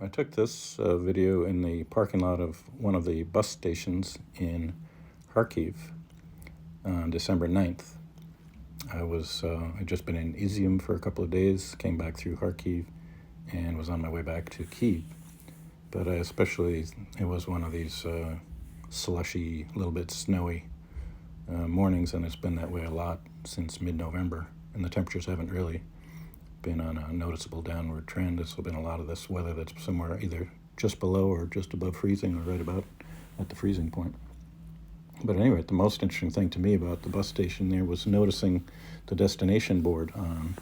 I took this video in the parking lot of one of the bus stations in Kharkiv on December 9th. I'd just been in Izium for a couple of days, came back through Kharkiv, and was on my way back to Kyiv. But it was one of these slushy, a little bit snowy mornings, and it's been that way a lot since mid-November, and the temperatures haven't really been on a noticeable downward trend. There's been a lot of this weather that's somewhere either just below or just above freezing or right about at the freezing point. But anyway, the most interesting thing to me about the bus station there was noticing the destination board on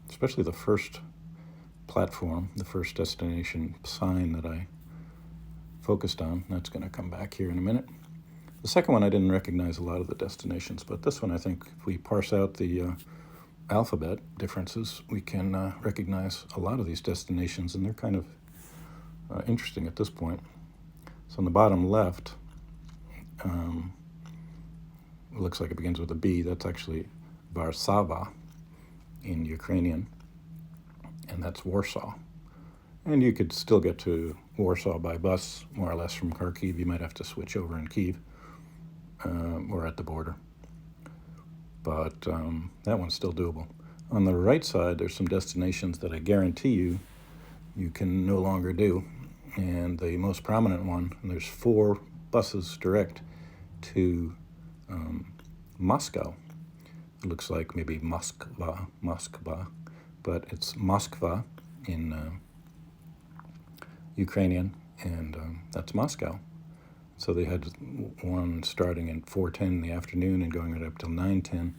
especially the first platform, the first destination sign that I focused on. That's going to come back here in a minute. The second one, I didn't recognize a lot of the destinations, but this one, I think, if we parse out the alphabet differences, we can recognize a lot of these destinations, and they're kind of interesting at this point. So on the bottom left, it looks like it begins with a B. That's actually Varsava in Ukrainian, and that's Warsaw. And you could still get to Warsaw by bus, more or less, from Kharkiv. You might have to switch over in Kyiv or at the border. But that one's still doable. On the right side, there's some destinations that I guarantee you can no longer do. And the most prominent one, and there's 4 buses direct to Moscow. It looks like maybe Moskva, but it's Moskva in Ukrainian, and that's Moscow. So they had one starting at 4:10 in the afternoon and going right up till 9:10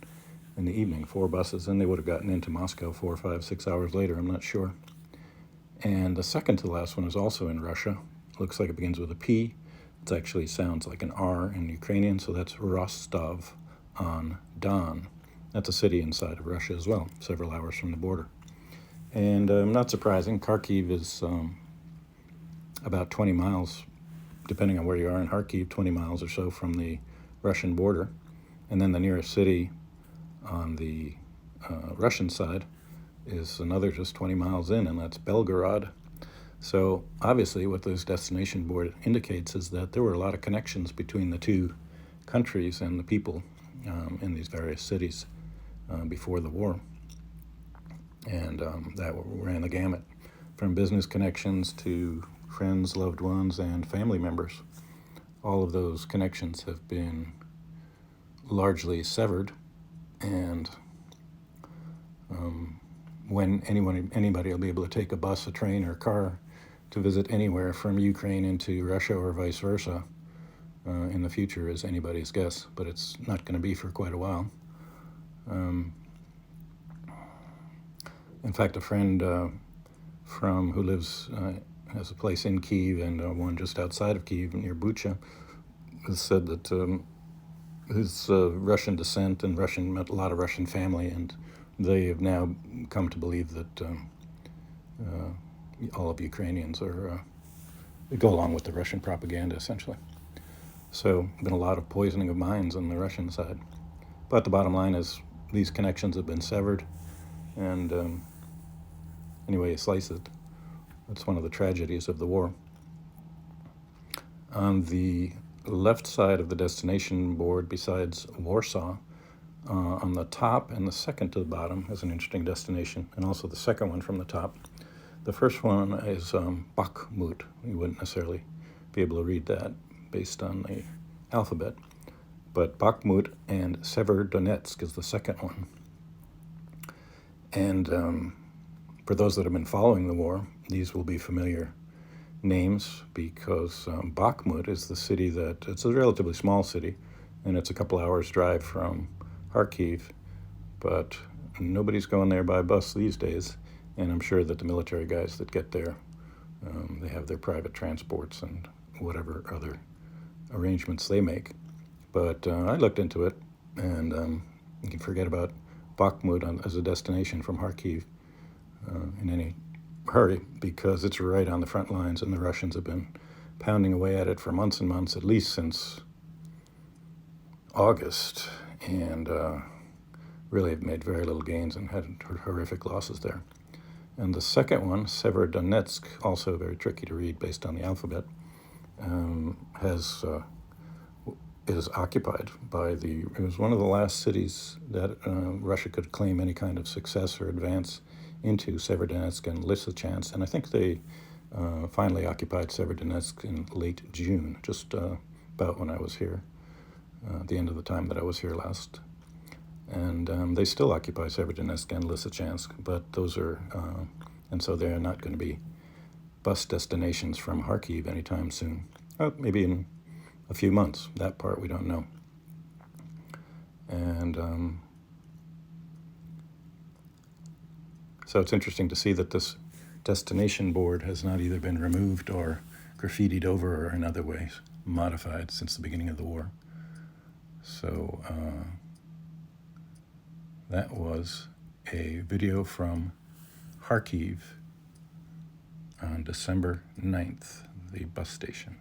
in the evening, 4 buses, and they would have gotten into Moscow 4, 5, 6 hours later, I'm not sure. And the second to the last one is also in Russia. Looks like it begins with a P. It actually sounds like an R in Ukrainian, so that's Rostov on Don. That's a city inside of Russia as well, several hours from the border. And not surprising, Kharkiv is about 20 miles, depending on where you are in Kharkiv, 20 miles or so from the Russian border. And then the nearest city on the Russian side is another just 20 miles in, and that's Belgorod. So obviously what this destination board indicates is that there were a lot of connections between the two countries and the people in these various cities before the war. And that ran the gamut, from business connections to friends, loved ones, and family members. All of those connections have been largely severed, and when anybody will be able to take a bus, a train, or a car to visit anywhere from Ukraine into Russia or vice versa in the future is anybody's guess, but it's not going to be for quite a while. In fact, a friend who lives has a place in Kyiv and one just outside of Kyiv near Bucha has said that his Russian descent and met a lot of Russian family, and they have now come to believe that all of Ukrainians go along with the Russian propaganda, essentially. So, been a lot of poisoning of minds on the Russian side. But the bottom line is these connections have been severed, and any way you slice it, that's one of the tragedies of the war. On the left side of the destination board, besides Warsaw, on the top and the second to the bottom is an interesting destination, and also the second one from the top. The first one is Bakhmut. You wouldn't necessarily be able to read that based on the alphabet. But Bakhmut and Severodonetsk is the second one. And for those that have been following the war, these will be familiar names, because Bakhmut is the city it's a relatively small city, and it's a couple hours drive from Kharkiv, but nobody's going there by bus these days, and I'm sure that the military guys that get there, they have their private transports and whatever other arrangements they make. But I looked into it, and you can forget about Bakhmut as a destination from Kharkiv in any hurry, because it's right on the front lines, and the Russians have been pounding away at it for months and months, at least since August, and really have made very little gains and had horrific losses there. And the second one, Severodonetsk, also very tricky to read based on the alphabet, is occupied by it was one of the last cities that Russia could claim any kind of success or advance into, Severodonetsk and Lysychansk. And I think they finally occupied Severodonetsk in late June, just about when I was here, the end of the time that I was here last. And they still occupy Severodonetsk and Lysychansk, but those are, and so they're not going to be bus destinations from Kharkiv anytime soon. Maybe in a few months. That part we don't know. And so it's interesting to see that this destination board has not either been removed or graffitied over or in other ways modified since the beginning of the war. So that was a video from Kharkiv on December 9th, the bus station.